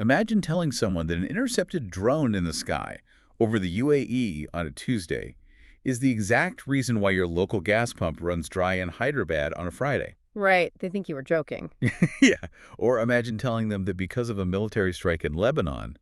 Imagine telling someone that an intercepted drone in the sky over the UAE on a Tuesday is the exact reason why your local gas pump runs dry in Hyderabad on a Friday. Right, they think you were joking. Yeah. Or imagine telling them that because of a military strike in Lebanon,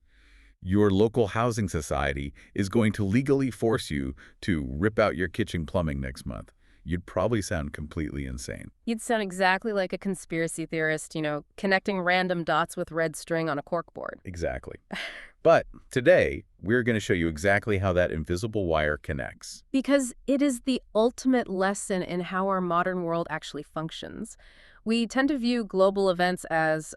your local housing society is going to legally force you to rip out your kitchen plumbing next month. You'd probably sound completely insane. You'd sound exactly like a conspiracy theorist, connecting random dots with red string on a corkboard. Exactly. But today, we're going to show you exactly how that invisible wire connects. Because it is the ultimate lesson in how our modern world actually functions. We tend to view global events as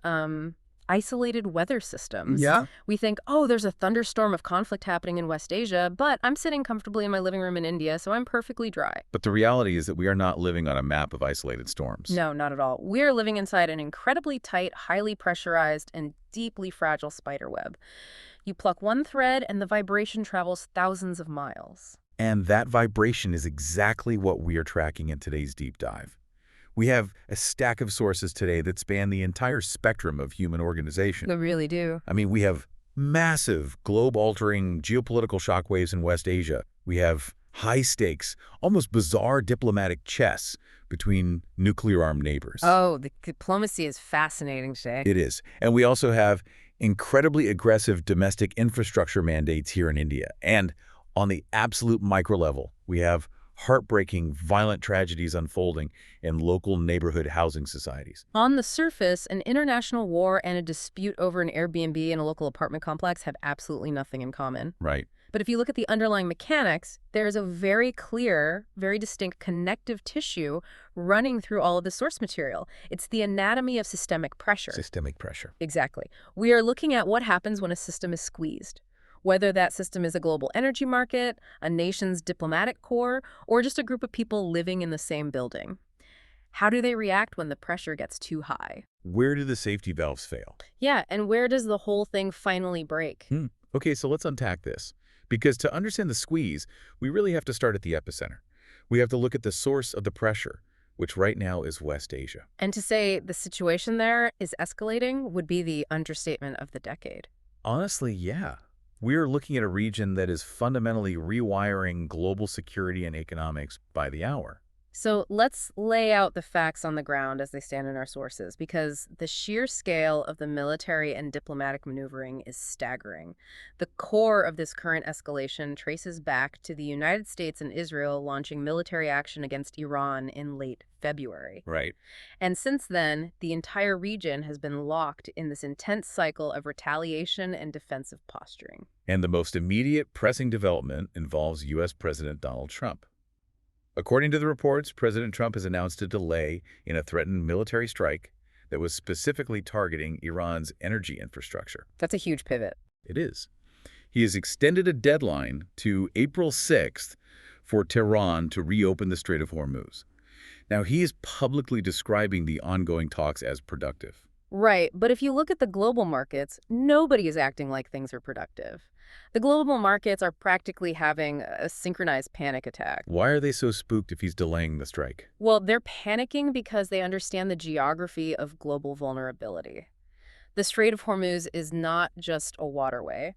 isolated weather systems. Yeah. We think, oh, there's a thunderstorm of conflict happening in West Asia, but I'm sitting comfortably in my living room in India, so I'm perfectly dry. But the reality is that we are not living on a map of isolated storms. No, not at all. We're living inside an incredibly tight, highly pressurized, and deeply fragile spider web. You pluck one thread, and the vibration travels thousands of miles. And that vibration is exactly what we are tracking in today's deep dive. We have a stack of sources today that span the entire spectrum of human organization. They really do. I mean, we have massive, globe-altering geopolitical shockwaves in West Asia. We have high-stakes, almost bizarre diplomatic chess between nuclear-armed neighbors. Oh, the diplomacy is fascinating today. It is. And we also have incredibly aggressive domestic infrastructure mandates here in India. And on the absolute micro level, we have heartbreaking, violent tragedies unfolding in local neighborhood housing societies. On the surface, an international war and a dispute over an Airbnb in a local apartment complex have absolutely nothing in common. Right. But if you look at the underlying mechanics, there is a very clear, very distinct connective tissue running through all of the source material. It's the anatomy of systemic pressure. Systemic pressure. Exactly. We are looking at what happens when a system is squeezed. Whether that system is a global energy market, a nation's diplomatic core, or just a group of people living in the same building. How do they react when the pressure gets too high? Where do the safety valves fail? Yeah, and where does the whole thing finally break? Okay, so let's unpack this. Because to understand the squeeze, we really have to start at the epicenter. We have to look at the source of the pressure, which right now is West Asia. And to say the situation there is escalating would be the understatement of the decade. Honestly, yeah. We're looking at a region that is fundamentally rewiring global security and economics by the hour. So let's lay out the facts on the ground as they stand in our sources, because the sheer scale of the military and diplomatic maneuvering is staggering. The core of this current escalation traces back to the United States and Israel launching military action against Iran in late February. Right. And since then, the entire region has been locked in this intense cycle of retaliation and defensive posturing. And the most immediate pressing development involves U.S. President Donald Trump. According to the reports, President Trump has announced a delay in a threatened military strike that was specifically targeting Iran's energy infrastructure. That's a huge pivot. It is. He has extended a deadline to April 6th for Tehran to reopen the Strait of Hormuz. Now, he is publicly describing the ongoing talks as productive. Right, but if you look at the global markets, nobody is acting like things are productive. The global markets are practically having a synchronized panic attack. Why are they so spooked if he's delaying the strike? Well, they're panicking because they understand the geography of global vulnerability. The Strait of Hormuz is not just a waterway.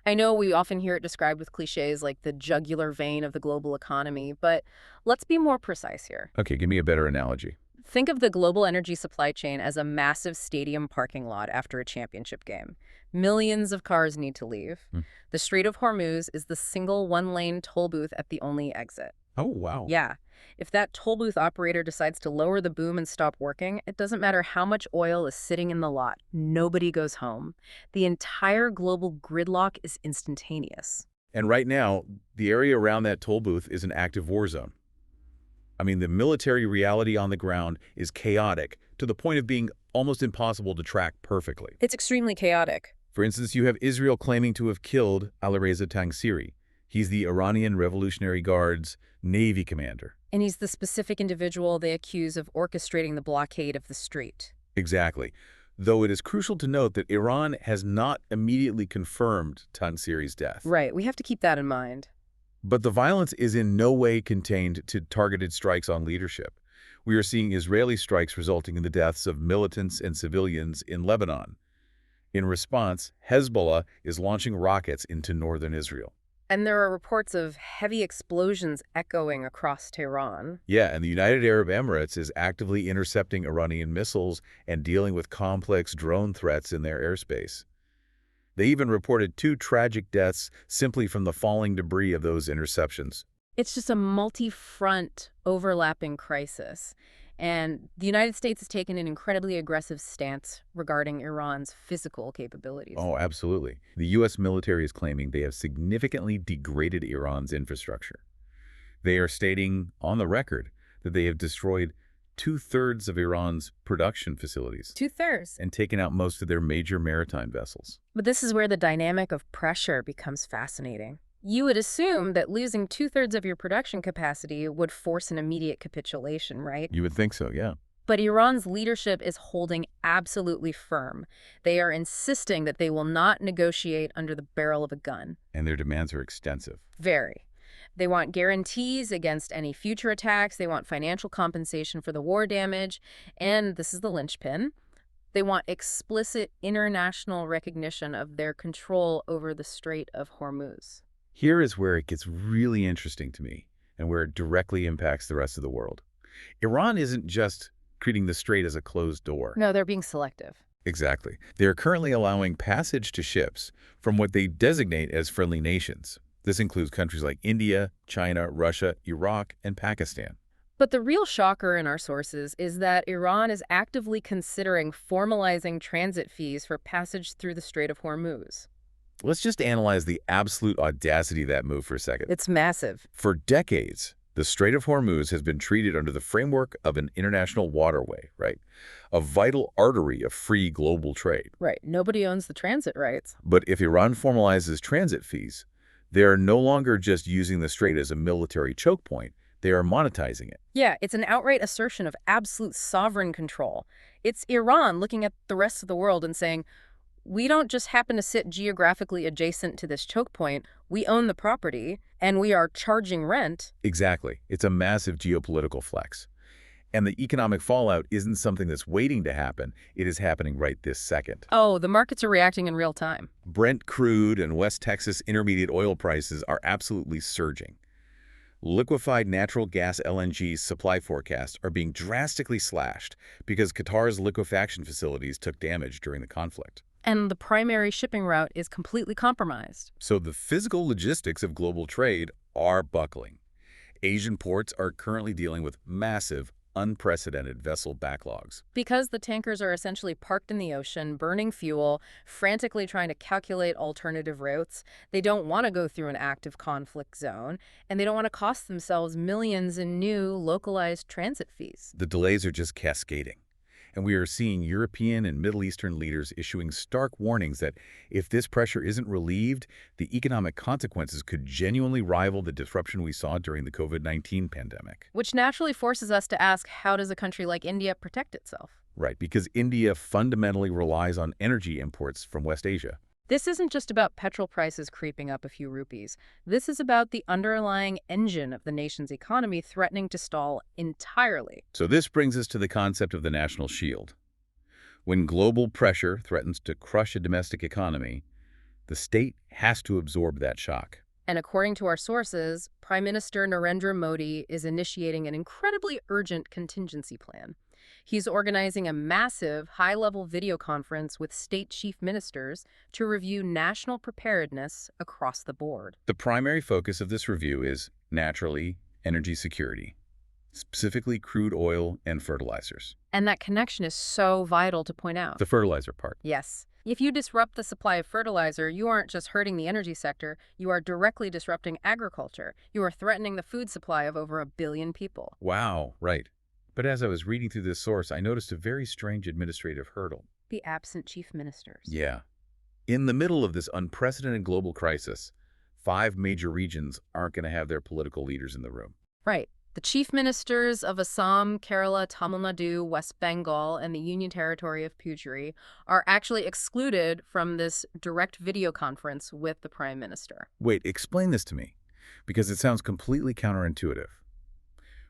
I know we often hear it described with cliches like the jugular vein of the global economy, but let's be more precise here. Okay, give me a better analogy. Think of the global energy supply chain as a massive stadium parking lot after a championship game. Millions of cars need to leave. The Strait of Hormuz is the single one-lane toll booth at the only exit. Oh, wow. Yeah. If that toll booth operator decides to lower the boom and stop working, it doesn't matter how much oil is sitting in the lot. Nobody goes home. The entire global gridlock is instantaneous. And right now, the area around that toll booth is an active war zone. I mean, the military reality on the ground is chaotic to the point of being almost impossible to track perfectly. It's extremely chaotic. For instance, you have Israel claiming to have killed Alireza Tangsiri. He's the Iranian Revolutionary Guard's Navy commander. And he's the specific individual they accuse of orchestrating the blockade of the strait. Exactly. Though it is crucial to note that Iran has not immediately confirmed Tangsiri's death. Right, we have to keep that in mind. But the violence is in no way contained to targeted strikes on leadership. We are seeing Israeli strikes resulting in the deaths of militants and civilians in Lebanon. In response, Hezbollah is launching rockets into northern Israel. And there are reports of heavy explosions echoing across Tehran. Yeah, and the United Arab Emirates is actively intercepting Iranian missiles and dealing with complex drone threats in their airspace. They even reported 2 tragic deaths simply from the falling debris of those interceptions. It's just a multi-front overlapping crisis. And the United States has taken an incredibly aggressive stance regarding Iran's physical capabilities. Oh, absolutely. The U.S. military is claiming they have significantly degraded Iran's infrastructure. They are stating on the record that they have destroyed 2/3 of Iran's production facilities 2/3. and taken out most of their major maritime vessels. But this is where the dynamic of pressure becomes fascinating. You would assume that losing 2/3 of your production capacity would force an immediate capitulation, right? You would think so, yeah. But Iran's leadership is holding absolutely firm. They are insisting that they will not negotiate under the barrel of a gun. And their demands are extensive. Very. They want guarantees against any future attacks. They want financial compensation for the war damage. And this is the linchpin. They want explicit international recognition of their control over the Strait of Hormuz. Here is where it gets really interesting to me and where it directly impacts the rest of the world. Iran isn't just treating the strait as a closed door. No, they're being selective. Exactly. They are currently allowing passage to ships from what they designate as friendly nations. This includes countries like India, China, Russia, Iraq, and Pakistan. But the real shocker in our sources is that Iran is actively considering formalizing transit fees for passage through the Strait of Hormuz. Let's just analyze the absolute audacity of that move for a second. It's massive. For decades, the Strait of Hormuz has been treated under the framework of an international waterway, right? A vital artery of free global trade. Right. Nobody owns the transit rights. But if Iran formalizes transit fees, they are no longer just using the strait as a military choke point. They are monetizing it. Yeah, it's an outright assertion of absolute sovereign control. It's Iran looking at the rest of the world and saying, we don't just happen to sit geographically adjacent to this choke point. We own the property, and we are charging rent. Exactly. It's a massive geopolitical flex. And the economic fallout isn't something that's waiting to happen. It is happening right this second. Oh, the markets are reacting in real time. Brent crude and West Texas intermediate oil prices are absolutely surging. Liquefied natural gas LNG supply forecasts are being drastically slashed because Qatar's liquefaction facilities took damage during the conflict. And the primary shipping route is completely compromised. So the physical logistics of global trade are buckling. Asian ports are currently dealing with massive, unprecedented vessel backlogs. Because the tankers are essentially parked in the ocean, burning fuel, frantically trying to calculate alternative routes, they don't want to go through an active conflict zone, and they don't want to cost themselves millions in new, localized transit fees. The delays are just cascading. And we are seeing European and Middle Eastern leaders issuing stark warnings that if this pressure isn't relieved, the economic consequences could genuinely rival the disruption we saw during the COVID-19 pandemic. Which naturally forces us to ask, how does a country like India protect itself? Right, because India fundamentally relies on energy imports from West Asia. This isn't just about petrol prices creeping up a few rupees. This is about the underlying engine of the nation's economy threatening to stall entirely. So this brings us to the concept of the national shield. When global pressure threatens to crush a domestic economy, the state has to absorb that shock. And according to our sources, Prime Minister Nirav Modi is initiating an incredibly urgent contingency plan. He's organizing a massive, high-level video conference with state chief ministers to review national preparedness across the board. The primary focus of this review is, naturally, energy security, specifically crude oil and fertilizers. And that connection is so vital to point out. The fertilizer part. Yes. If you disrupt the supply of fertilizer, you aren't just hurting the energy sector, you are directly disrupting agriculture. You are threatening the food supply of over 1 billion people. Wow, right. But as I was reading through this source, I noticed a very strange administrative hurdle. The absent chief ministers. Yeah. In the middle of this unprecedented global crisis, 5 major regions aren't going to have their political leaders in the room. Right. The chief ministers of Assam, Kerala, Tamil Nadu, West Bengal, and the Union Territory of Puducherry are actually excluded from this direct video conference with the Prime Minister. Wait, explain this to me, because it sounds completely counterintuitive.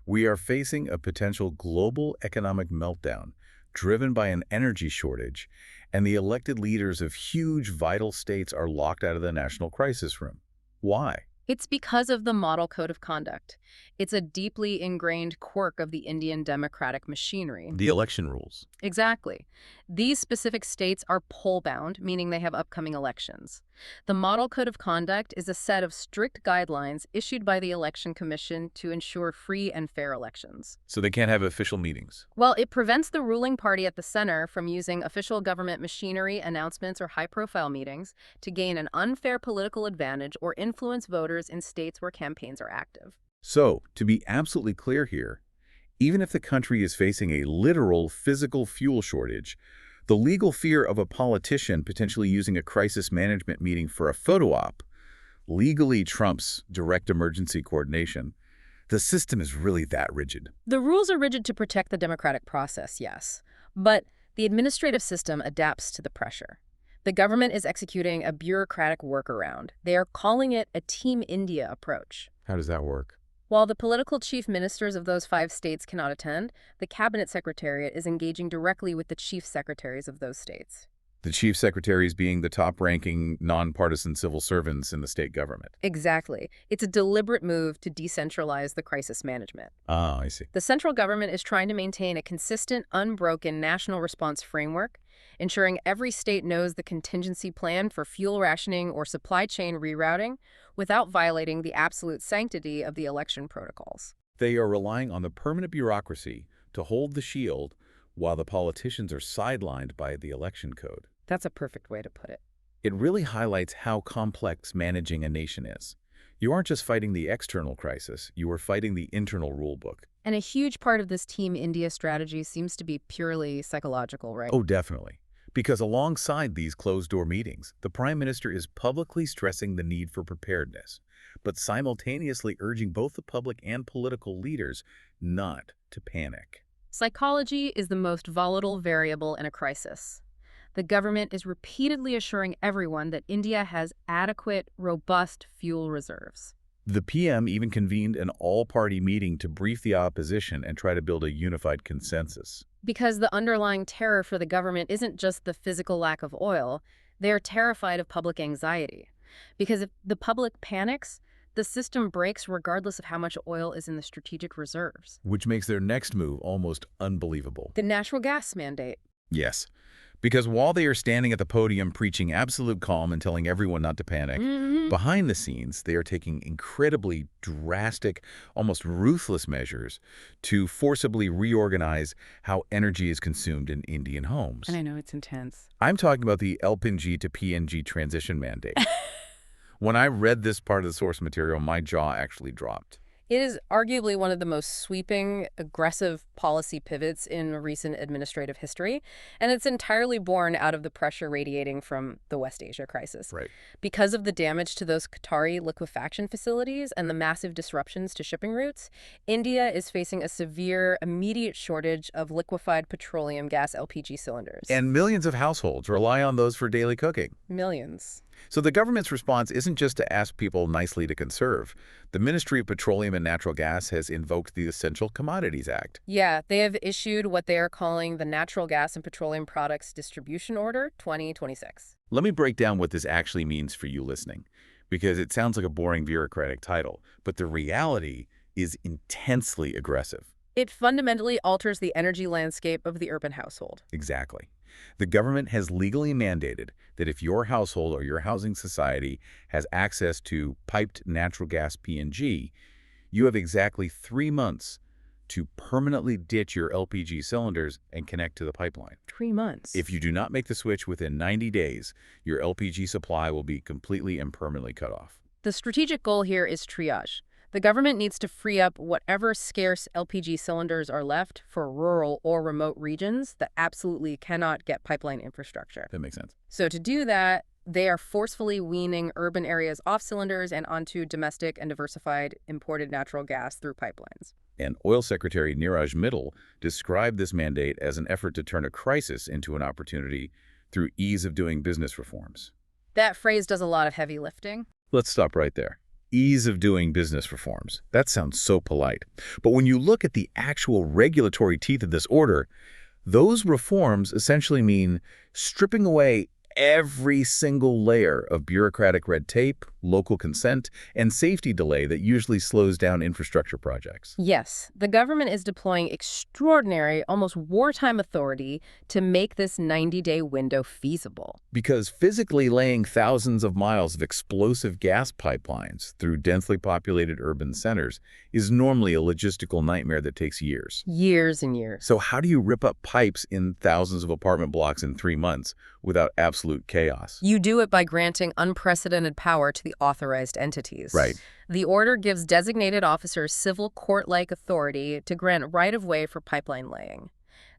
We are facing a potential global economic meltdown driven by an energy shortage, and the elected leaders of huge vital states are locked out of the national crisis room. Why? It's because of the Model Code of Conduct. It's a deeply ingrained quirk of the Indian democratic machinery. The election rules. Exactly. These specific states are poll-bound, meaning they have upcoming elections. The Model Code of Conduct is a set of strict guidelines issued by the Election Commission to ensure free and fair elections. So they can't have official meetings. Well, it prevents the ruling party at the center from using official government machinery, announcements, or high-profile meetings to gain an unfair political advantage or influence voters in states where campaigns are active. So, to be absolutely clear here, even if the country is facing a literal physical fuel shortage, the legal fear of a politician potentially using a crisis management meeting for a photo op legally trumps direct emergency coordination. The system is really that rigid. The rules are rigid to protect the democratic process, yes, but the administrative system adapts to the pressure. The government is executing a bureaucratic workaround. They are calling it a Team India approach. How does that work? While the political chief ministers of those 5 states cannot attend, the cabinet secretariat is engaging directly with the chief secretaries of those states. The chief secretaries being the top-ranking, nonpartisan civil servants in the state government. Exactly. It's a deliberate move to decentralize the crisis management. Ah, I see. The central government is trying to maintain a consistent, unbroken national response framework, ensuring every state knows the contingency plan for fuel rationing or supply chain rerouting without violating the absolute sanctity of the election protocols. They are relying on the permanent bureaucracy to hold the shield while the politicians are sidelined by the election code. That's a perfect way to put it. It really highlights how complex managing a nation is. You aren't just fighting the external crisis, you are fighting the internal rulebook. And a huge part of this Team India strategy seems to be purely psychological, right? Oh, definitely. Because alongside these closed-door meetings, the Prime Minister is publicly stressing the need for preparedness, but simultaneously urging both the public and political leaders not to panic. Psychology is the most volatile variable in a crisis. The government is repeatedly assuring everyone that India has adequate, robust fuel reserves. The PM even convened an all-party meeting to brief the opposition and try to build a unified consensus. Because the underlying terror for the government isn't just the physical lack of oil, they are terrified of public anxiety. Because if the public panics, the system breaks regardless of how much oil is in the strategic reserves. Which makes their next move almost unbelievable. The natural gas mandate. Yes. Because while they are standing at the podium preaching absolute calm and telling everyone not to panic, behind the scenes, they are taking incredibly drastic, almost ruthless measures to forcibly reorganize how energy is consumed in Indian homes. And I know it's intense. I'm talking about the LPG to PNG transition mandate. When I read this part of the source material, my jaw actually dropped. It is arguably one of the most sweeping, aggressive policy pivots in recent administrative history, and it's entirely born out of the pressure radiating from the West Asia crisis. Right. Because of the damage to those Qatari liquefaction facilities and the massive disruptions to shipping routes, India is facing a severe, immediate shortage of liquefied petroleum gas LPG cylinders. And millions of households rely on those for daily cooking. Millions. So the government's response isn't just to ask people nicely to conserve. The Ministry of Petroleum and Natural Gas has invoked the Essential Commodities Act. Yeah, they have issued what they are calling the Natural Gas and Petroleum Products Distribution Order 2026. Let me break down what this actually means for you listening, because it sounds like a boring bureaucratic title, but the reality is intensely aggressive. It fundamentally alters the energy landscape of the urban household. Exactly. The government has legally mandated that if your household or your housing society has access to piped natural gas PNG, you have exactly 3 months to permanently ditch your LPG cylinders and connect to the pipeline. 3 months. If you do not make the switch within 90 days, your LPG supply will be completely and permanently cut off. The strategic goal here is triage. The government needs to free up whatever scarce LPG cylinders are left for rural or remote regions that absolutely cannot get pipeline infrastructure. That makes sense. So to do that, they are forcefully weaning urban areas off cylinders and onto domestic and diversified imported natural gas through pipelines. And Oil Secretary Nirav Modi described this mandate as an effort to turn a crisis into an opportunity through ease of doing business reforms. That phrase does a lot of heavy lifting. Let's stop right there. Ease of doing business reforms. That sounds so polite. But when you look at the actual regulatory teeth of this order, Those reforms essentially mean stripping away every single layer of bureaucratic red tape, local consent, and safety delay that usually slows down infrastructure projects. Yes, the government is deploying extraordinary, almost wartime authority to make this 90-day window feasible. Because physically laying thousands of miles of explosive gas pipelines through densely populated urban centers is normally a logistical nightmare that takes years. Years and years. So how do you rip up pipes in thousands of apartment blocks in 3 months without absolute chaos? You do it by granting unprecedented power to the authorized entities. Right. The order gives designated officers civil court-like authority to grant right-of-way for pipeline laying.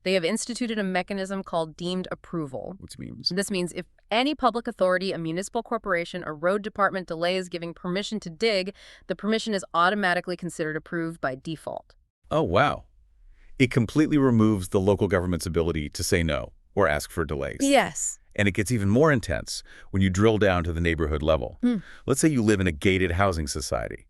They have instituted a mechanism called deemed approval. Which means? This means if any public authority, a municipal corporation, or road department delays giving permission to dig, the permission is automatically considered approved by default. Oh, wow. It completely removes the local government's ability to say no or ask for delays. Yes. And it gets even more intense when you drill down to the neighborhood level. Let's say you live in a gated housing society.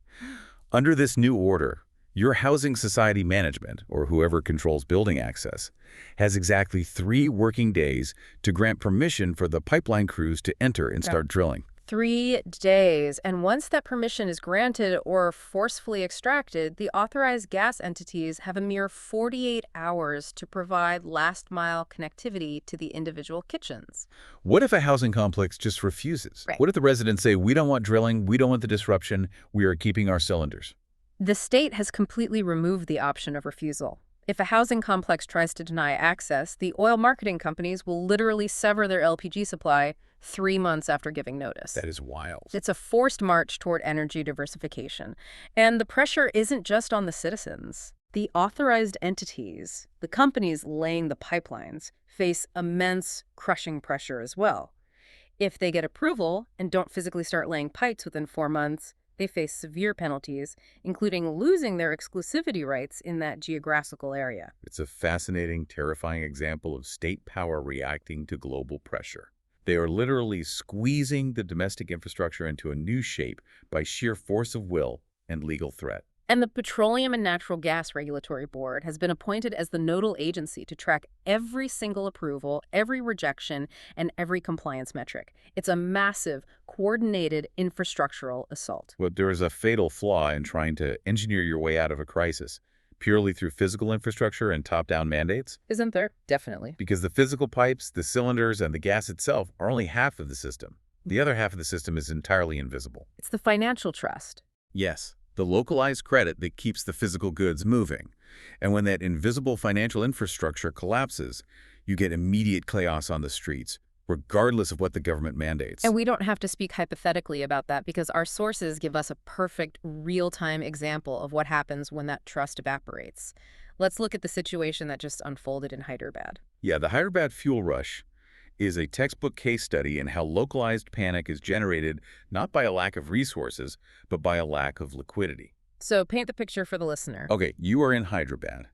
Under this new order, your housing society management, or whoever controls building access, has exactly 3 working days to grant permission for the pipeline crews to enter and start drilling. 3 days. And once that permission is granted or forcefully extracted, the authorized gas entities have a mere 48 hours to provide last-mile connectivity to the individual kitchens. What if a housing complex just refuses? Right. What if the residents say, we don't want drilling, we don't want the disruption, we are keeping our cylinders? The state has completely removed the option of refusal. If a housing complex tries to deny access, the oil marketing companies will literally sever their LPG supply 3 months after giving notice. That is wild. It's a forced march toward energy diversification. And the pressure isn't just on the citizens. The authorized entities, the companies laying the pipelines, face immense crushing pressure as well. If they get approval and don't physically start laying pipes within 4 months, they face severe penalties, including losing their exclusivity rights in that geographical area. It's a fascinating, terrifying example of state power reacting to global pressure. They are literally squeezing the domestic infrastructure into a new shape by sheer force of will and legal threat. And the Petroleum and Natural Gas Regulatory Board has been appointed as the nodal agency to track every single approval, every rejection, and every compliance metric. It's a massive, coordinated infrastructural assault. But there is a fatal flaw in trying to engineer your way out of a crisis purely through physical infrastructure and top-down mandates. Isn't there? Definitely. Because the physical pipes, the cylinders, and the gas itself are only half of the system. The other half of the system is entirely invisible. It's the financial trust. Yes. The localized credit that keeps the physical goods moving. And when that invisible financial infrastructure collapses, you get immediate chaos on the streets, regardless of what the government mandates. And we don't have to speak hypothetically about that because our sources give us a perfect real-time example of what happens when that trust evaporates. Let's look at the situation that just unfolded in Hyderabad. Yeah, the Hyderabad fuel rush is a textbook case study in how localized panic is generated not by a lack of resources, but by a lack of liquidity. So paint the picture for the listener. Okay, you are in Hyderabad.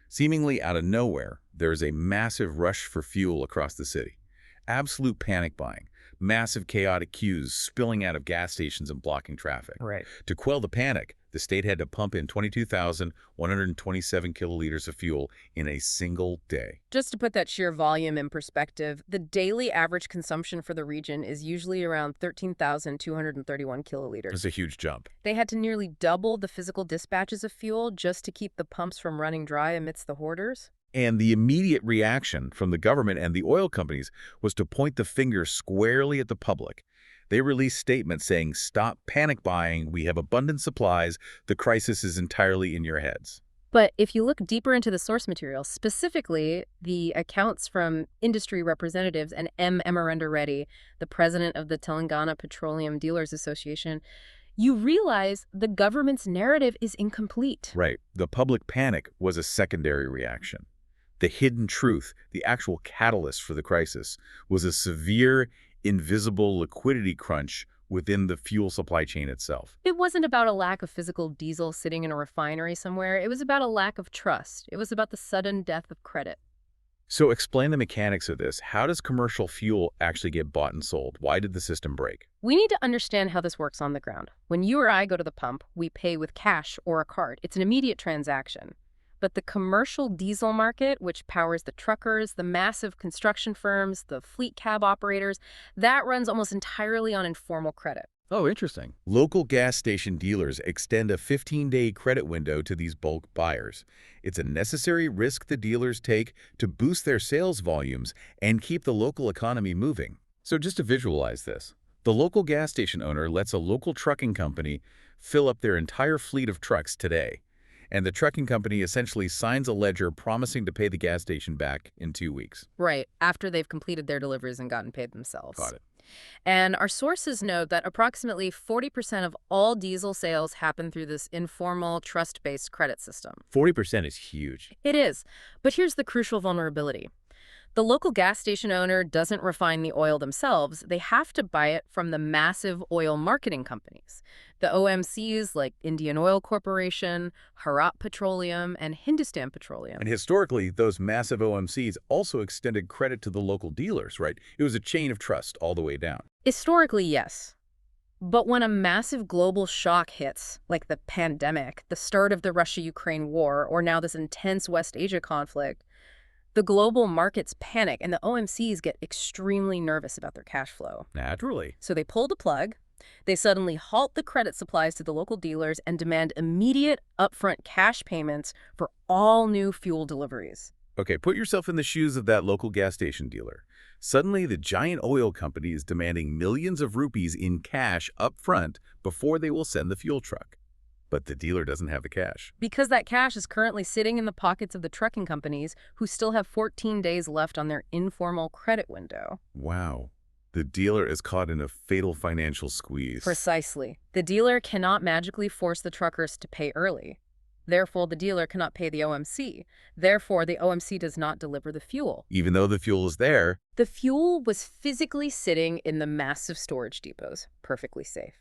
Seemingly out of nowhere, there is a massive rush for fuel across the city. Absolute panic buying, massive chaotic queues spilling out of gas stations and blocking traffic. Right. To quell the panic, the state had to pump in 22,127 kiloliters of fuel in a single day. Just to put that sheer volume in perspective, the daily average consumption for the region is usually around 13,231 kiloliters. It's a huge jump. They had to nearly double the physical dispatches of fuel just to keep the pumps from running dry amidst the hoarders. And the immediate reaction from the government and the oil companies was to point the finger squarely at the public. They released statements saying, "Stop panic buying, we have abundant supplies, the crisis is entirely in your heads." But if you look deeper into the source material, specifically the accounts from industry representatives and M. Amarendra Reddy, the president of the Telangana Petroleum Dealers Association, you realize the government's narrative is incomplete. Right. The public panic was a secondary reaction. The hidden truth, the actual catalyst for the crisis, was a severe, invisible liquidity crunch within the fuel supply chain itself. It wasn't about a lack of physical diesel sitting in a refinery somewhere. It was about a lack of trust. It was about the sudden death of credit. So explain the mechanics of this. How does commercial fuel actually get bought and sold? Why did the system break? We need to understand how this works on the ground. When you or I go to the pump, we pay with cash or a card. It's an immediate transaction. But the commercial diesel market, which powers the truckers, the massive construction firms, the fleet cab operators, that runs almost entirely on informal credit. Oh, interesting. Local gas station dealers extend a 15-day credit window to these bulk buyers. It's a necessary risk the dealers take to boost their sales volumes and keep the local economy moving. So just to visualize this, the local gas station owner lets a local trucking company fill up their entire fleet of trucks today. And the trucking company essentially signs a ledger promising to pay the gas station back in 2 weeks. Right, after they've completed their deliveries and gotten paid themselves. Got it. And our sources note that approximately 40% of all diesel sales happen through this informal, trust-based credit system. 40% is huge. It is. But here's the crucial vulnerability. The local gas station owner doesn't refine the oil themselves. They have to buy it from the massive oil marketing companies. The OMCs like Indian Oil Corporation, Bharat Petroleum, and Hindustan Petroleum. And historically, those massive OMCs also extended credit to the local dealers, right? It was a chain of trust all the way down. Historically, yes. But when a massive global shock hits, like the pandemic, the start of the Russia-Ukraine war, or now this intense West Asia conflict, the global markets panic and the OMCs get extremely nervous about their cash flow. Naturally. So they pull the plug. They suddenly halt the credit supplies to the local dealers and demand immediate upfront cash payments for all new fuel deliveries. Okay, put yourself in the shoes of that local gas station dealer. Suddenly, the giant oil company is demanding millions of rupees in cash up front before they will send the fuel truck. But the dealer doesn't have the cash. Because that cash is currently sitting in the pockets of the trucking companies who still have 14 days left on their informal credit window. Wow. The dealer is caught in a fatal financial squeeze. Precisely. The dealer cannot magically force the truckers to pay early. Therefore, the dealer cannot pay the OMC. Therefore, the OMC does not deliver the fuel. Even though the fuel is there. The fuel was physically sitting in the massive storage depots, perfectly safe.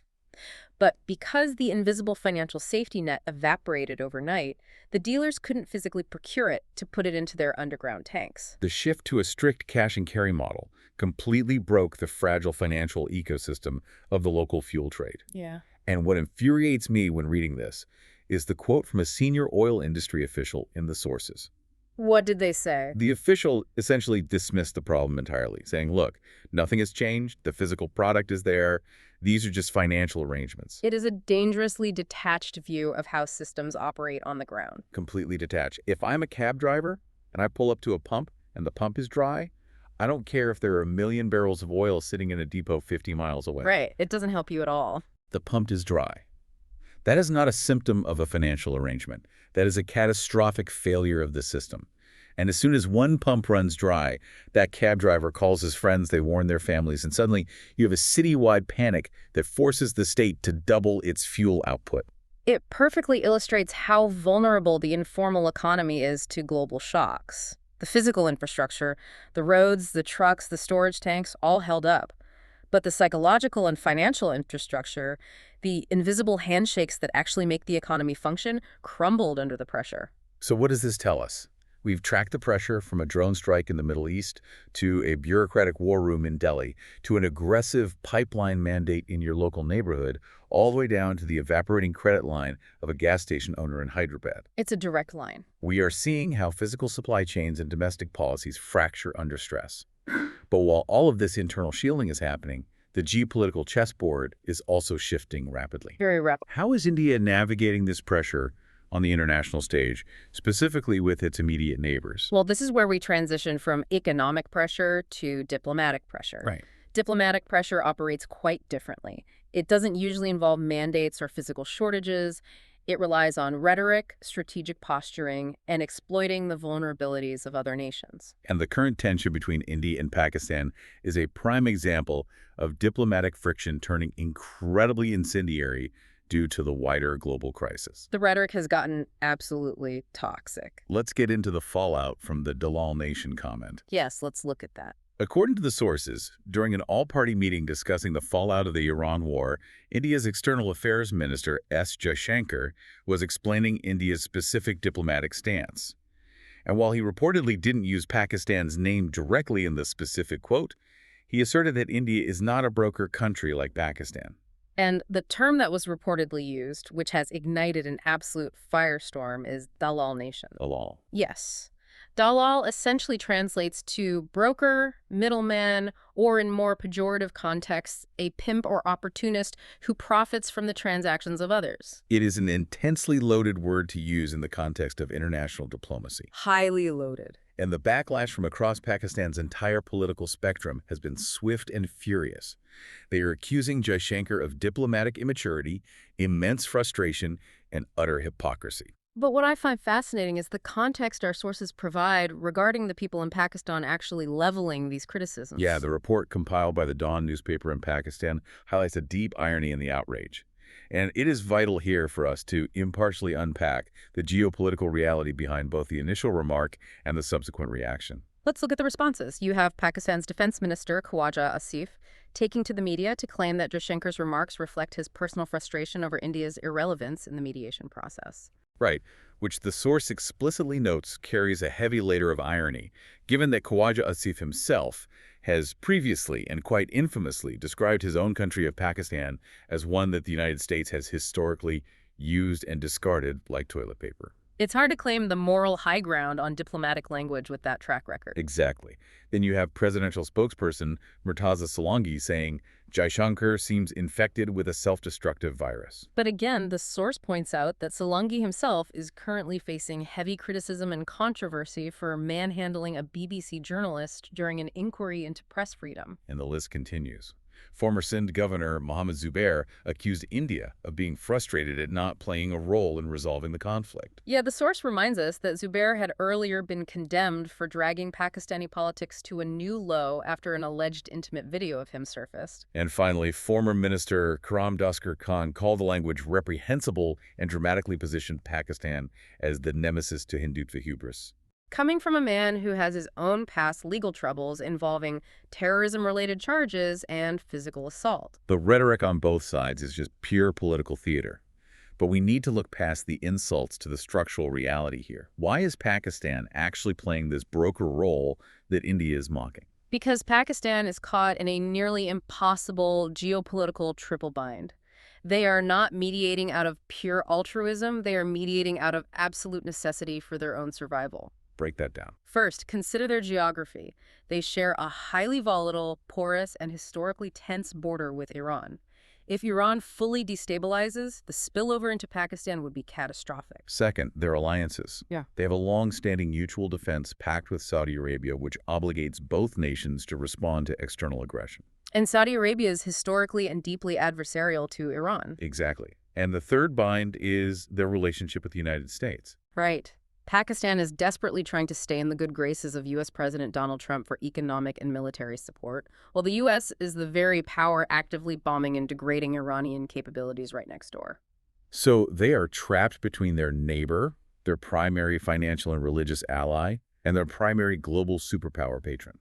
But because the invisible financial safety net evaporated overnight, the dealers couldn't physically procure it to put it into their underground tanks. The shift to a strict cash and carry model completely broke the fragile financial ecosystem of the local fuel trade. Yeah. And what infuriates me when reading this is the quote from a senior oil industry official in the sources. What did they say? The official essentially dismissed the problem entirely, saying, look, nothing has changed, the physical product is there, these are just financial arrangements. It is a dangerously detached view of how systems operate on the ground. Completely detached. If I'm a cab driver and I pull up to a pump and the pump is dry, I don't care if there are 1 million barrels of oil sitting in a depot 50 miles away. Right. It doesn't help you at all. The pump is dry. That is not a symptom of a financial arrangement. That is a catastrophic failure of the system. And as soon as one pump runs dry, that cab driver calls his friends, they warn their families, and suddenly you have a citywide panic that forces the state to double its fuel output. It perfectly illustrates how vulnerable the informal economy is to global shocks. The physical infrastructure, the roads, the trucks, the storage tanks, all held up. But the psychological and financial infrastructure, the invisible handshakes that actually make the economy function, crumbled under the pressure. So what does this tell us? We've tracked the pressure from a drone strike in the Middle East to a bureaucratic war room in Delhi to an aggressive pipeline mandate in your local neighborhood, all the way down to the evaporating credit line of a gas station owner in Hyderabad. It's a direct line. We are seeing how physical supply chains and domestic policies fracture under stress. But while all of this internal shielding is happening, the geopolitical chessboard is also shifting rapidly. Very rapid. How is India navigating this pressure on the international stage, specifically with its immediate neighbors? Well, this is where we transition from economic pressure to diplomatic pressure. Right. Diplomatic pressure operates quite differently. It doesn't usually involve mandates or physical shortages. It relies on rhetoric, strategic posturing, and exploiting the vulnerabilities of other nations. And the current tension between India and Pakistan is a prime example of diplomatic friction turning incredibly incendiary due to the wider global crisis. The rhetoric has gotten absolutely toxic. Let's get into the fallout from the Dalal Nation comment. Yes, let's look at that. According to the sources, during an all-party meeting discussing the fallout of the Iran war, India's External Affairs Minister S. Jaishankar was explaining India's specific diplomatic stance. And while he reportedly didn't use Pakistan's name directly in the specific quote, he asserted that India is not a broker country like Pakistan. And the term that was reportedly used, which has ignited an absolute firestorm, is Dalal Nation. Alal. Yes. Dalal essentially translates to broker, middleman, or in more pejorative contexts, a pimp or opportunist who profits from the transactions of others. It is an intensely loaded word to use in the context of international diplomacy. Highly loaded. And the backlash from across Pakistan's entire political spectrum has been swift and furious. They are accusing Jaishankar of diplomatic immaturity, immense frustration, and utter hypocrisy. But what I find fascinating is the context our sources provide regarding the people in Pakistan actually leveling these criticisms. Yeah, the report compiled by the Dawn newspaper in Pakistan highlights a deep irony in the outrage. And it is vital here for us to impartially unpack the geopolitical reality behind both the initial remark and the subsequent reaction. Let's look at the responses. You have Pakistan's Defense Minister, Khawaja Asif, taking to the media to claim that Jaishankar's remarks reflect his personal frustration over India's irrelevance in the mediation process. Right, which the source explicitly notes carries a heavy layer of irony, given that Khawaja Asif himself has previously and quite infamously described his own country of Pakistan as one that the United States has historically used and discarded like toilet paper. It's hard to claim the moral high ground on diplomatic language with that track record. Exactly. Then you have presidential spokesperson Murtaza Solanki saying, Jaishankar seems infected with a self-destructive virus. But again, the source points out that Solanki himself is currently facing heavy criticism and controversy for manhandling a BBC journalist during an inquiry into press freedom. And the list continues. Former Sindh Governor Mohammed Zubair accused India of being frustrated at not playing a role in resolving the conflict. Yeah, the source reminds us that Zubair had earlier been condemned for dragging Pakistani politics to a new low after an alleged intimate video of him surfaced. And finally, former Minister Karam Daskar Khan called the language reprehensible and dramatically positioned Pakistan as the nemesis to Hindutva hubris. Coming from a man who has his own past legal troubles involving terrorism-related charges and physical assault. The rhetoric on both sides is just pure political theater. But we need to look past the insults to the structural reality here. Why is Pakistan actually playing this broker role that India is mocking? Because Pakistan is caught in a nearly impossible geopolitical triple bind. They are not mediating out of pure altruism, they are mediating out of absolute necessity for their own survival. Break that down. First, consider their geography. They share a highly volatile, porous, and historically tense border with Iran. If Iran fully destabilizes, the spillover into Pakistan would be catastrophic. Second, their alliances. Yeah. They have a long-standing mutual defense pact with Saudi Arabia, which obligates both nations to respond to external aggression. And Saudi Arabia is historically and deeply adversarial to Iran. Exactly. And the third bind is their relationship with the United States. Right. Pakistan is desperately trying to stay in the good graces of U.S. President Donald Trump for economic and military support, while the U.S. is the very power actively bombing and degrading Iranian capabilities right next door. So they are trapped between their neighbor, their primary financial and religious ally, and their primary global superpower patron.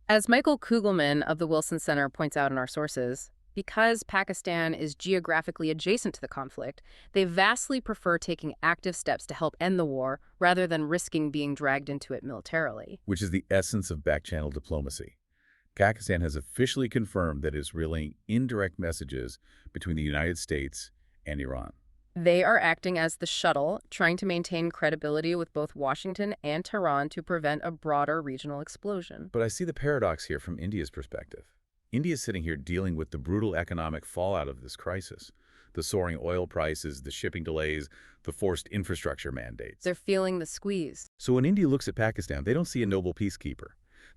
As Michael Kugelman of the Wilson Center points out in our sources, because Pakistan is geographically adjacent to the conflict, they vastly prefer taking active steps to help end the war rather than risking being dragged into it militarily. Which is the essence of back-channel diplomacy. Pakistan has officially confirmed that it is relaying indirect messages between the United States and Iran. They are acting as the shuttle, trying to maintain credibility with both Washington and Tehran to prevent a broader regional explosion. But I see the paradox here from India's perspective. India is sitting here dealing with the brutal economic fallout of this crisis. The soaring oil prices, the shipping delays, the forced infrastructure mandates. They're feeling the squeeze. So when India looks at Pakistan, they don't see a noble peacekeeper.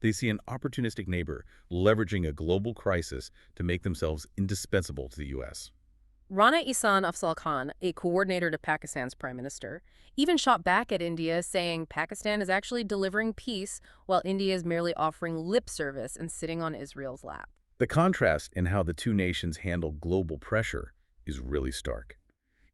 They see an opportunistic neighbor leveraging a global crisis to make themselves indispensable to the U.S. Rana Ihsan Afzal Khan, a coordinator to Pakistan's prime minister, even shot back at India, saying Pakistan is actually delivering peace while India is merely offering lip service and sitting on Israel's lap. The contrast in how the two nations handle global pressure is really stark.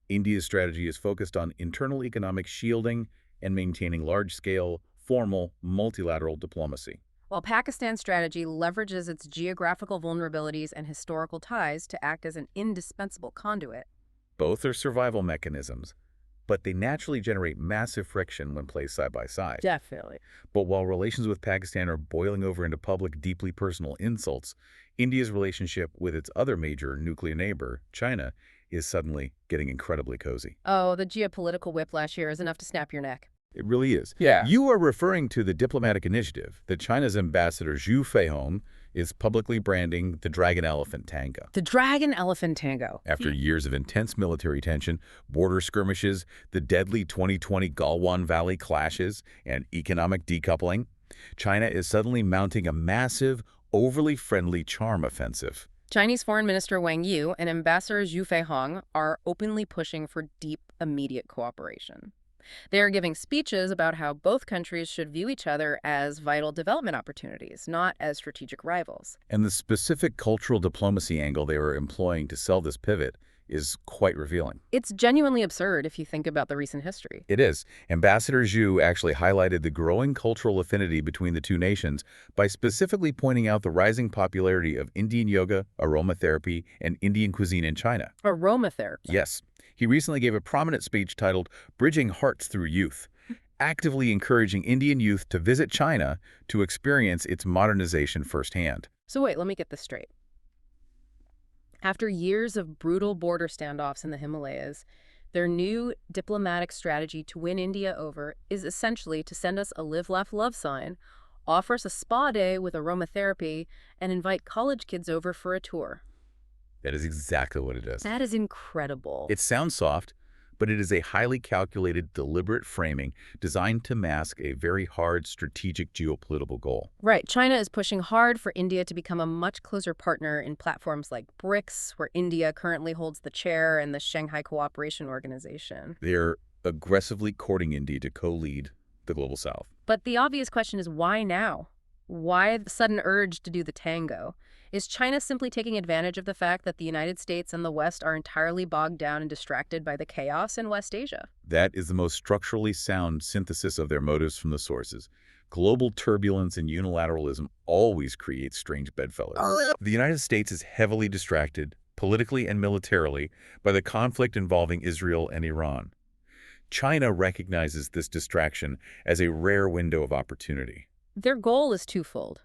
India's strategy is focused on internal economic shielding and maintaining large-scale, formal, multilateral diplomacy. While Pakistan's strategy leverages its geographical vulnerabilities and historical ties to act as an indispensable conduit. Both are survival mechanisms, but they naturally generate massive friction when placed side by side. Definitely. But while relations with Pakistan are boiling over into public, deeply personal insults, India's relationship with its other major nuclear neighbor, China, is suddenly getting incredibly cozy. Oh, the geopolitical whiplash here is enough to snap your neck. It really is. Yeah. You are referring to the diplomatic initiative that China's ambassador Zhu Feihong is publicly branding the Dragon Elephant Tango. The Dragon Elephant Tango. After years of intense military tension, border skirmishes, the deadly 2020 Galwan Valley clashes, and economic decoupling, China is suddenly mounting a massive, overly friendly charm offensive. Chinese Foreign Minister Wang Yi and Ambassador Zhu Feihong are openly pushing for deep, immediate cooperation. They are giving speeches about how both countries should view each other as vital development opportunities, not as strategic rivals. And the specific cultural diplomacy angle they are employing to sell this pivot is quite revealing. It's genuinely absurd if you think about the recent history. It is. Ambassador Zhu actually highlighted the growing cultural affinity between the two nations by specifically pointing out the rising popularity of Indian yoga, aromatherapy, and Indian cuisine in China. Aromatherapy. Yes. He recently gave a prominent speech titled Bridging Hearts Through Youth, actively encouraging Indian youth to visit China to experience its modernization firsthand. So wait, let me get this straight. After years of brutal border standoffs in the Himalayas, their new diplomatic strategy to win India over is essentially to send us a live, laugh, love sign, offer us a spa day with aromatherapy, and invite college kids over for a tour. That is exactly what it is. That is incredible. It sounds soft, but it is a highly calculated, deliberate framing designed to mask a very hard strategic geopolitical goal. Right. China is pushing hard for India to become a much closer partner in platforms like BRICS, where India currently holds the chair, and the Shanghai Cooperation Organization. They're aggressively courting India to co-lead the Global South. But the obvious question is, why now? Why the sudden urge to do the tango? Is China simply taking advantage of the fact that the United States and the West are entirely bogged down and distracted by the chaos in West Asia? That is the most structurally sound synthesis of their motives from the sources. Global turbulence and unilateralism always create strange bedfellows. The United States is heavily distracted, politically and militarily, by the conflict involving Israel and Iran. China recognizes this distraction as a rare window of opportunity. Their goal is twofold.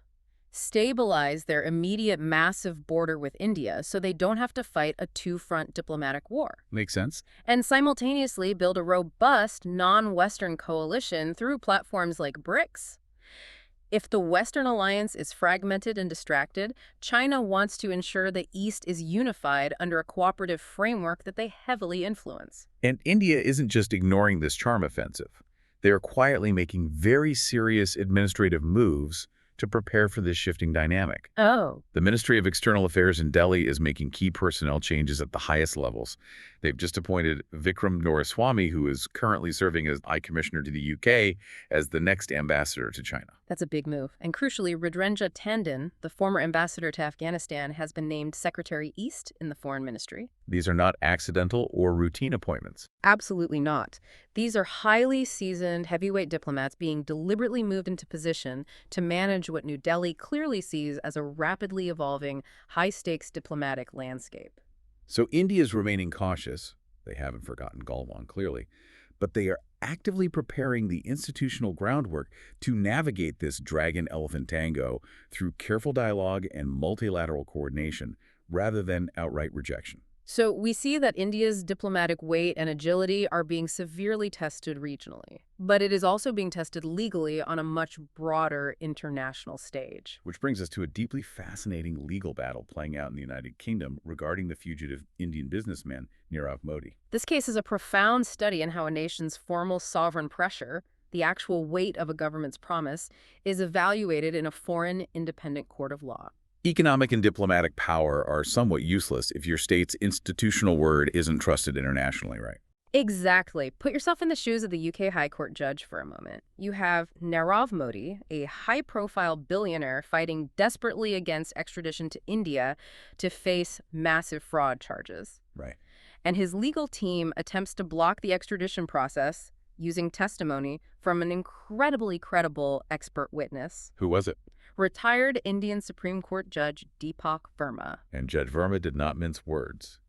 Stabilize their immediate massive border with India so they don't have to fight a two-front diplomatic war. Make sense? And simultaneously build a robust non-Western coalition through platforms like BRICS. If the Western alliance is fragmented and distracted, China wants to ensure the East is unified under a cooperative framework that they heavily influence. And India isn't just ignoring this charm offensive. They are quietly making very serious administrative moves to prepare for this shifting dynamic. Oh. The Ministry of External Affairs in Delhi is making key personnel changes at the highest levels. They've just appointed Vikram Doraiswamy, who is currently serving as High Commissioner to the UK, as the next ambassador to China. That's a big move. And crucially, Rudrenja Tandon, the former ambassador to Afghanistan, has been named Secretary East in the Foreign Ministry. These are not accidental or routine appointments. Absolutely not. These are highly seasoned, heavyweight diplomats being deliberately moved into position to manage what New Delhi clearly sees as a rapidly evolving, high-stakes diplomatic landscape. So India is remaining cautious. They haven't forgotten Galwan, clearly. But they are actively preparing the institutional groundwork to navigate this dragon-elephant tango through careful dialogue and multilateral coordination, rather than outright rejection. So we see that India's diplomatic weight and agility are being severely tested regionally, but it is also being tested legally on a much broader international stage. Which brings us to a deeply fascinating legal battle playing out in the United Kingdom regarding the fugitive Indian businessman Nirav Modi. This case is a profound study in how a nation's formal sovereign pressure, the actual weight of a government's promise, is evaluated in a foreign independent court of law. Economic and diplomatic power are somewhat useless if your state's institutional word isn't trusted internationally, right? Exactly. Put yourself in the shoes of the UK High Court judge for a moment. You have Nirav Modi, a high-profile billionaire fighting desperately against extradition to India to face massive fraud charges. Right. And his legal team attempts to block the extradition process using testimony from an incredibly credible expert witness. Who was it? Retired Indian Supreme Court Judge Deepak Verma. And Judge Verma did not mince words.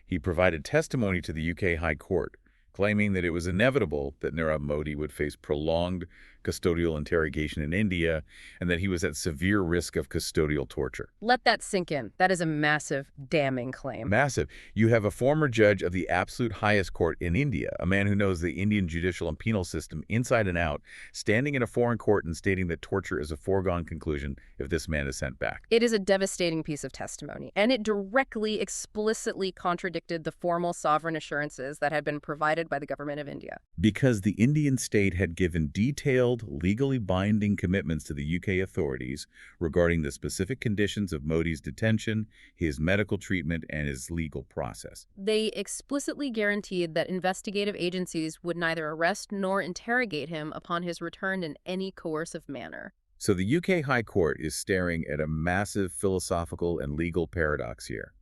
He provided testimony to the UK High Court, claiming that it was inevitable that Nirav Modi would face prolonged custodial interrogation in India and that he was at severe risk of custodial torture. Let that sink in. That is a massive, damning claim. Massive. You have a former judge of the absolute highest court in India, a man who knows the Indian judicial and penal system inside and out, standing in a foreign court and stating that torture is a foregone conclusion if this man is sent back. It is a devastating piece of testimony, and it directly, explicitly contradicted the formal sovereign assurances that had been provided by the government of India. Because the Indian state had given detailed, legally binding commitments to the UK authorities regarding the specific conditions of Modi's detention, his medical treatment, and his legal process. They explicitly guaranteed that investigative agencies would neither arrest nor interrogate him upon his return in any coercive manner. So the UK High Court is staring at a massive philosophical and legal paradox here.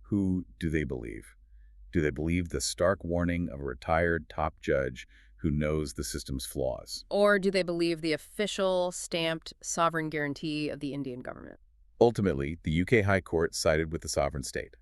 Who do they believe? Do they believe the stark warning of a retired top judge who knows the system's flaws? Or do they believe the official, stamped sovereign guarantee of the Indian government? Ultimately, the UK High Court sided with the sovereign state.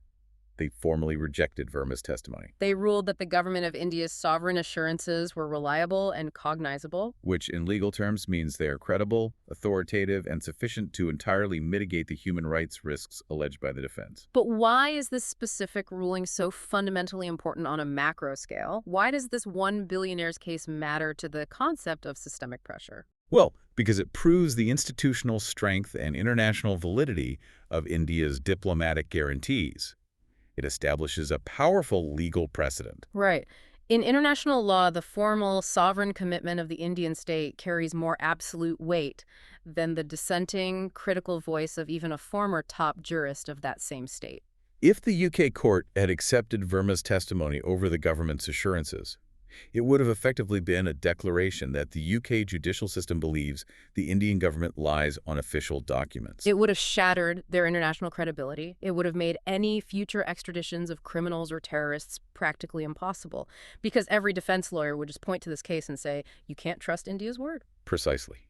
They formally rejected Verma's testimony, They ruled that the government of India's sovereign assurances were reliable and cognizable. which in legal terms means they are credible, authoritative, and sufficient to entirely mitigate the human rights risks alleged by the defense. But why is this specific ruling so fundamentally important on a macro scale? Why does this one billionaire's case matter to the concept of systemic pressure? Well, because it proves the institutional strength and international validity of India's diplomatic guarantees. It establishes a powerful legal precedent. Right. In international law, the formal sovereign commitment of the Indian state carries more absolute weight than the dissenting, critical voice of even a former top jurist of that same state. If the UK court had accepted Verma's testimony over the government's assurances, it would have effectively been a declaration that the UK judicial system believes the Indian government lies on official documents. It would have shattered their international credibility. It would have made any future extraditions of criminals or terrorists practically impossible, because every defense lawyer would just point to this case and say, you can't trust India's word. Precisely.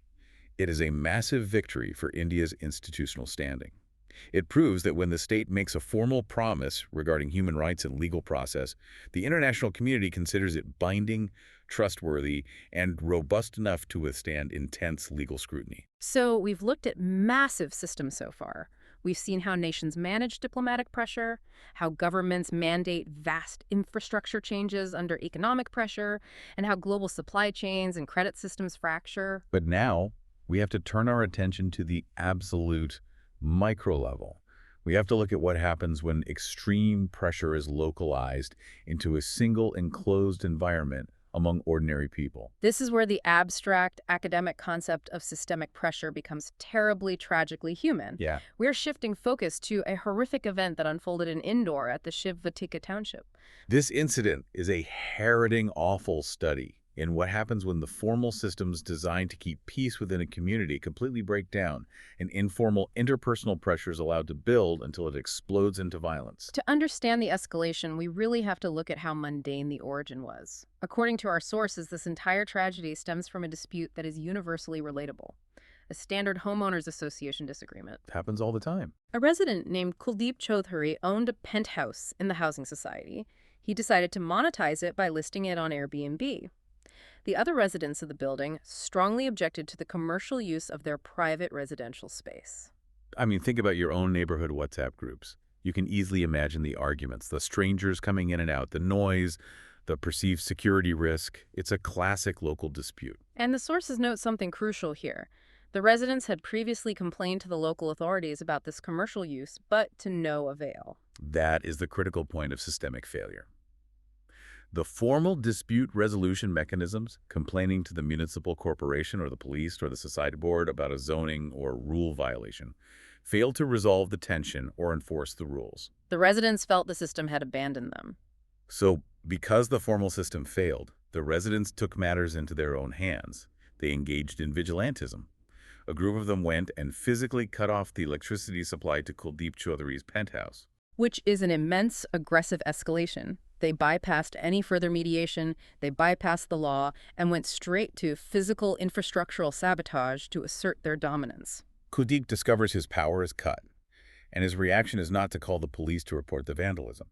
It is a massive victory for India's institutional standing. It proves that when the state makes a formal promise regarding human rights and legal process, the international community considers it binding, trustworthy, and robust enough to withstand intense legal scrutiny. So we've looked at massive systems so far. We've seen how nations manage diplomatic pressure, how governments mandate vast infrastructure changes under economic pressure, and how global supply chains and credit systems fracture. But now, we have to turn our attention to the absolute micro level. We have to look at what happens when extreme pressure is localized into a single enclosed environment among ordinary people. This is where the abstract academic concept of systemic pressure becomes terribly, tragically human. Yeah. We're shifting focus to a horrific event that unfolded in Indore at the Shiv-Vatika township. This incident is a harrowing, awful study in what happens when the formal systems designed to keep peace within a community completely break down and informal interpersonal pressure is allowed to build until it explodes into violence. To understand the escalation, we really have to look at how mundane the origin was. According to our sources, this entire tragedy stems from a dispute that is universally relatable. A standard homeowners association disagreement. It happens all the time. A resident named Kuldeep Chaudhary owned a penthouse in the housing society. He decided to monetize it by listing it on Airbnb. The other residents of the building strongly objected to the commercial use of their private residential space. I mean, think about your own neighborhood WhatsApp groups. You can easily imagine the arguments, the strangers coming in and out, the noise, the perceived security risk. It's a classic local dispute. And the sources note something crucial here. The residents had previously complained to the local authorities about this commercial use, but to no avail. That is the critical point of systemic failure. The formal dispute resolution mechanisms, complaining to the municipal corporation or the police or the society board about a zoning or rule violation, failed to resolve the tension or enforce the rules. The residents felt the system had abandoned them. So, because the formal system failed, the residents took matters into their own hands. They engaged in vigilantism. A group of them went and physically cut off the electricity supply to Kuldeep Chaudhary's penthouse. Which is an immense, aggressive escalation. They bypassed any further mediation, they bypassed the law, and went straight to physical infrastructural sabotage to assert their dominance. Kuldeep discovers his power is cut, and his reaction is not to call the police to report the vandalism.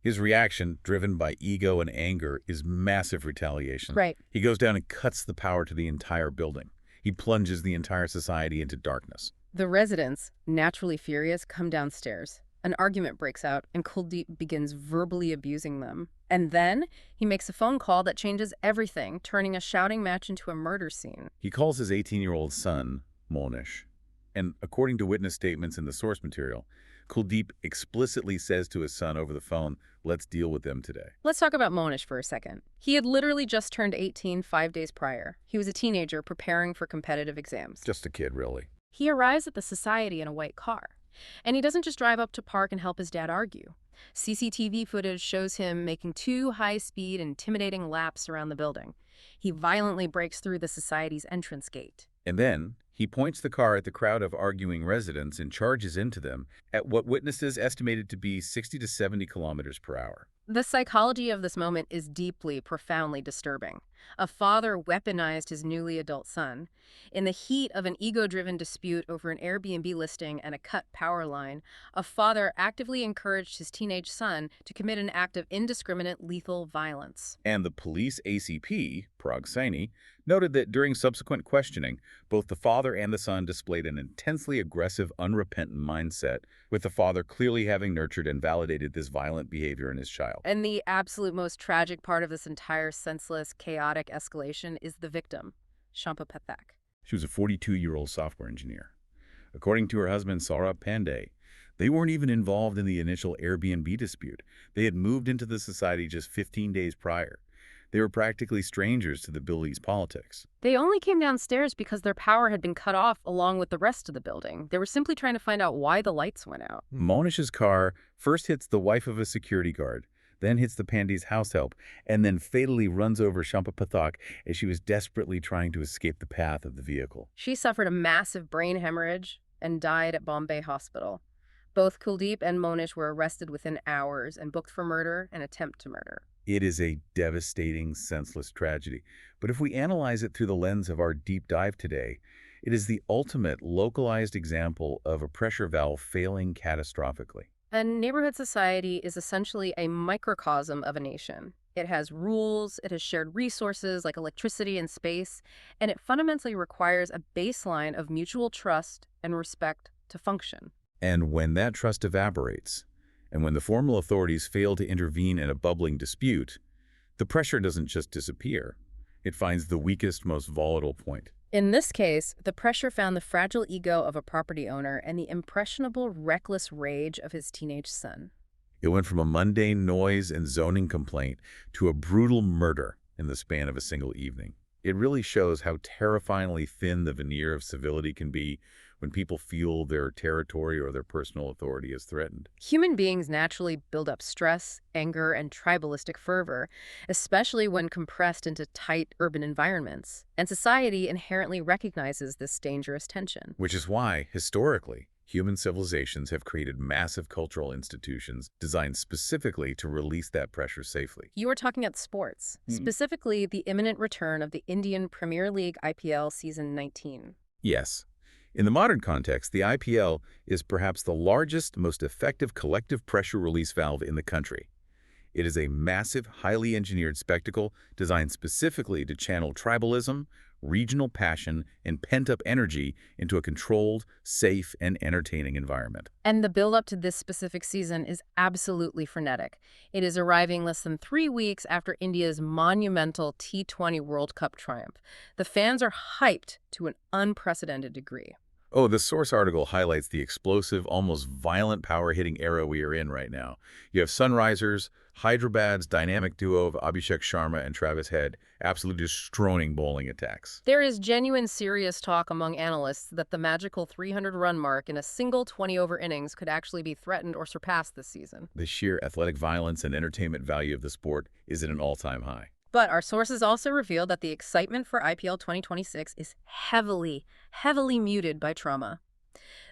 His reaction, driven by ego and anger, is massive retaliation. Right. He goes down and cuts the power to the entire building. He plunges the entire society into darkness. The residents, naturally furious, come downstairs. An argument breaks out, and Kuldeep begins verbally abusing them. And then he makes a phone call that changes everything, turning a shouting match into a murder scene. He calls his 18-year-old son, Monish. And according to witness statements in the source material, Kuldeep explicitly says to his son over the phone, "Let's deal with them today." Let's talk about Monish for a second. He had literally just turned 18 5 days prior. He was a teenager preparing for competitive exams. Just a kid, really. He arrives at the society in a white car. And he doesn't just drive up to park and help his dad argue. CCTV footage shows him making 2 high-speed, intimidating laps around the building. He violently breaks through the society's entrance gate. And then he points the car at the crowd of arguing residents and charges into them at what witnesses estimated to be 60 to 70 kilometers per hour. The psychology of this moment is deeply, profoundly disturbing. A father weaponized his newly adult son. In the heat of an ego-driven dispute over an Airbnb listing and a cut power line, a father actively encouraged his teenage son to commit an act of indiscriminate lethal violence. And the police ACP, Parag Saini, noted that during subsequent questioning, both the father and the son displayed an intensely aggressive, unrepentant mindset, with the father clearly having nurtured and validated this violent behavior in his child. And the absolute most tragic part of this entire senseless, chaotic escalation is the victim, Shampa Pathak. She was a 42-year-old software engineer. According to her husband, Saurabh Pandey, they weren't even involved in the initial Airbnb dispute. They had moved into the society just 15 days prior. They were practically strangers to the building's politics. They only came downstairs because their power had been cut off along with the rest of the building. They were simply trying to find out why the lights went out. Monish's car first hits the wife of a security guard, then hits the Pandey's house help, and then fatally runs over Shampa Pathak as she was desperately trying to escape the path of the vehicle. She suffered a massive brain hemorrhage and died at Bombay Hospital. Both Kuldeep and Monish were arrested within hours and booked for murder and attempt to murder. It is a devastating, senseless tragedy. But if we analyze it through the lens of our deep dive today, it is the ultimate localized example of a pressure valve failing catastrophically. A neighborhood society is essentially a microcosm of a nation. It has rules, it has shared resources like electricity and space, and it fundamentally requires a baseline of mutual trust and respect to function. And when that trust evaporates, and when the formal authorities fail to intervene in a bubbling dispute, the pressure doesn't just disappear. It finds the weakest, most volatile point. In this case, the pressure found the fragile ego of a property owner and the impressionable, reckless rage of his teenage son. It went from a mundane noise and zoning complaint to a brutal murder in the span of a single evening. It really shows how terrifyingly thin the veneer of civility can be when people feel their territory or their personal authority is threatened. Human beings naturally build up stress, anger, and tribalistic fervor, especially when compressed into tight urban environments. And society inherently recognizes this dangerous tension. Which is why, historically, human civilizations have created massive cultural institutions designed specifically to release that pressure safely. You were talking about sports, specifically the imminent return of the Indian Premier League IPL Season 19. Yes. In the modern context, the IPL is perhaps the largest, most effective collective pressure release valve in the country. It is a massive, highly engineered spectacle designed specifically to channel tribalism, regional passion, and pent-up energy into a controlled, safe, and entertaining environment. And the build-up to this specific season is absolutely frenetic. It is arriving less than 3 weeks after India's monumental T20 World Cup triumph. The fans are hyped to an unprecedented degree. Oh, the source article highlights the explosive, almost violent power-hitting era we are in right now. You have Sunrisers, Hyderabad's dynamic duo of Abhishek Sharma and Travis Head, absolutely destroying bowling attacks. There is genuine serious talk among analysts that the magical 300-run mark in a single 20-over innings could actually be threatened or surpassed this season. The sheer athletic violence and entertainment value of the sport is at an all-time high. But our sources also reveal that the excitement for IPL 2026 is heavily muted by trauma.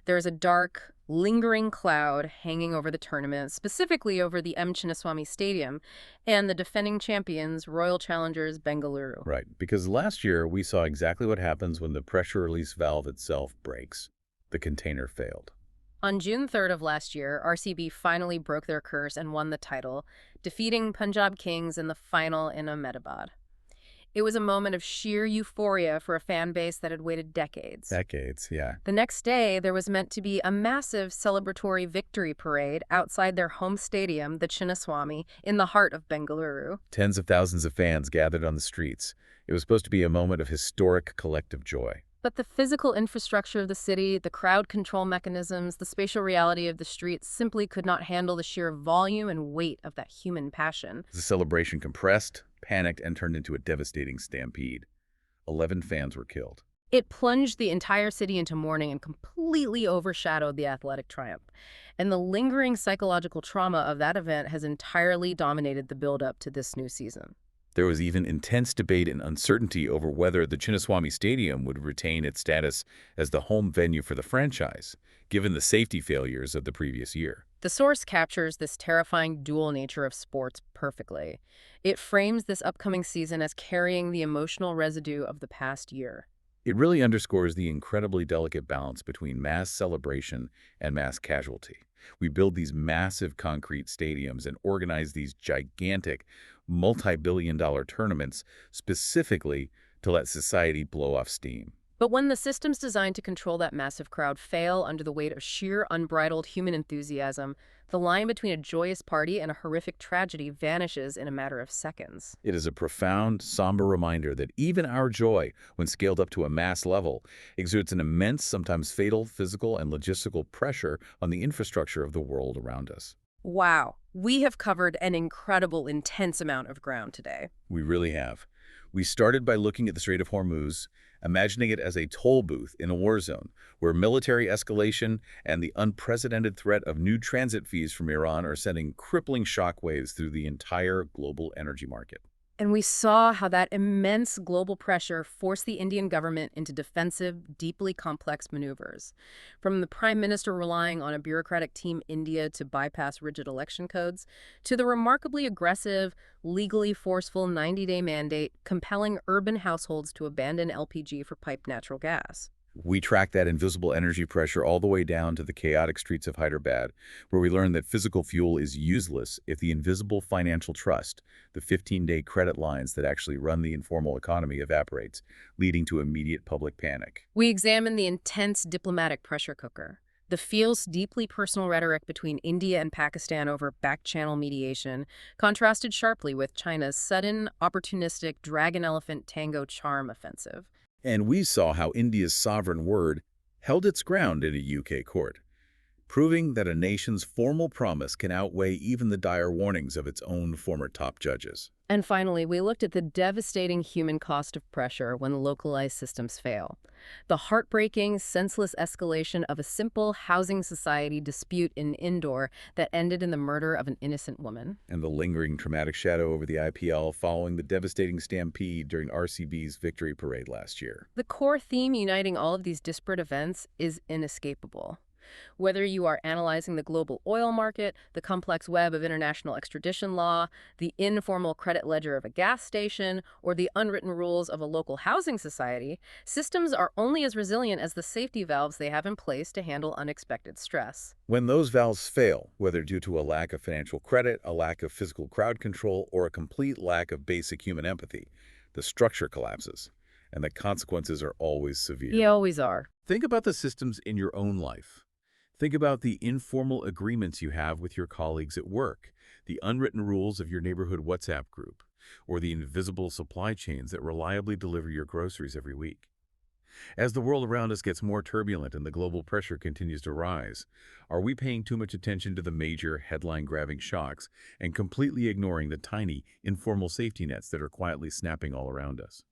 There is a dark, lingering cloud hanging over the tournament, specifically over the M. Chinnaswamy Stadium and the defending champions, Royal Challengers Bengaluru. Right, because last year we saw exactly what happens when the pressure release valve itself breaks. The container failed. On June 3rd of last year, RCB finally broke their curse and won the title, defeating Punjab Kings in the final in Ahmedabad. It was a moment of sheer euphoria for a fan base that had waited decades. Decades, yeah. The next day, there was meant to be a massive celebratory victory parade outside their home stadium, the Chinnaswamy, in the heart of Bengaluru. Tens of thousands of fans gathered on the streets. It was supposed to be a moment of historic collective joy. But the physical infrastructure of the city, the crowd control mechanisms, the spatial reality of the streets simply could not handle the sheer volume and weight of that human passion. The celebration compressed, panicked, and turned into a devastating stampede. 11 fans were killed. It plunged the entire city into mourning and completely overshadowed the athletic triumph. And the lingering psychological trauma of that event has entirely dominated the build-up to this new season. There was even intense debate and uncertainty over whether the Chinnaswamy Stadium would retain its status as the home venue for the franchise, given the safety failures of the previous year. The source captures this terrifying dual nature of sports perfectly. It frames this upcoming season as carrying the emotional residue of the past year. It really underscores the incredibly delicate balance between mass celebration and mass casualty. We build these massive concrete stadiums and organize these gigantic, multi-billion-dollar tournaments specifically to let society blow off steam. But when the systems designed to control that massive crowd fail under the weight of sheer unbridled human enthusiasm, the line between a joyous party and a horrific tragedy vanishes in a matter of seconds. It is a profound, somber reminder that even our joy, when scaled up to a mass level, exerts an immense, sometimes fatal, physical and logistical pressure on the infrastructure of the world around us. Wow, we have covered an incredible, intense amount of ground today. We really have. We started by looking at the Strait of Hormuz, imagining it as a toll booth in a war zone, where military escalation and the unprecedented threat of new transit fees from Iran are sending crippling shockwaves through the entire global energy market. And we saw how that immense global pressure forced the Indian government into defensive, deeply complex maneuvers. From the prime minister relying on a bureaucratic team India to bypass rigid election codes, to the remarkably aggressive, legally forceful 90-day mandate compelling urban households to abandon LPG for piped natural gas. We tracked that invisible energy pressure all the way down to the chaotic streets of Hyderabad, where we learned that physical fuel is useless if the invisible financial trust, the 15-day credit lines that actually run the informal economy, evaporates, leading to immediate public panic. We examined the intense diplomatic pressure cooker, the fierce, deeply personal rhetoric between India and Pakistan over back-channel mediation, contrasted sharply with China's sudden, opportunistic dragon elephant tango charm offensive. And we saw how India's sovereign word held its ground in a UK court, proving that a nation's formal promise can outweigh even the dire warnings of its own former top judges. And finally, we looked at the devastating human cost of pressure when localized systems fail. The heartbreaking, senseless escalation of a simple housing society dispute in Indore that ended in the murder of an innocent woman. And the lingering traumatic shadow over the IPL following the devastating stampede during RCB's victory parade last year. The core theme uniting all of these disparate events is inescapable. Whether you are analyzing the global oil market, the complex web of international extradition law, the informal credit ledger of a gas station, or the unwritten rules of a local housing society, systems are only as resilient as the safety valves they have in place to handle unexpected stress. When those valves fail, whether due to a lack of financial credit, a lack of physical crowd control, or a complete lack of basic human empathy, the structure collapses, and the consequences are always severe. They always are. Think about the systems in your own life. Think about the informal agreements you have with your colleagues at work, the unwritten rules of your neighborhood WhatsApp group, or the invisible supply chains that reliably deliver your groceries every week. As the world around us gets more turbulent and the global pressure continues to rise, are we paying too much attention to the major headline-grabbing shocks and completely ignoring the tiny, informal safety nets that are quietly snapping all around us?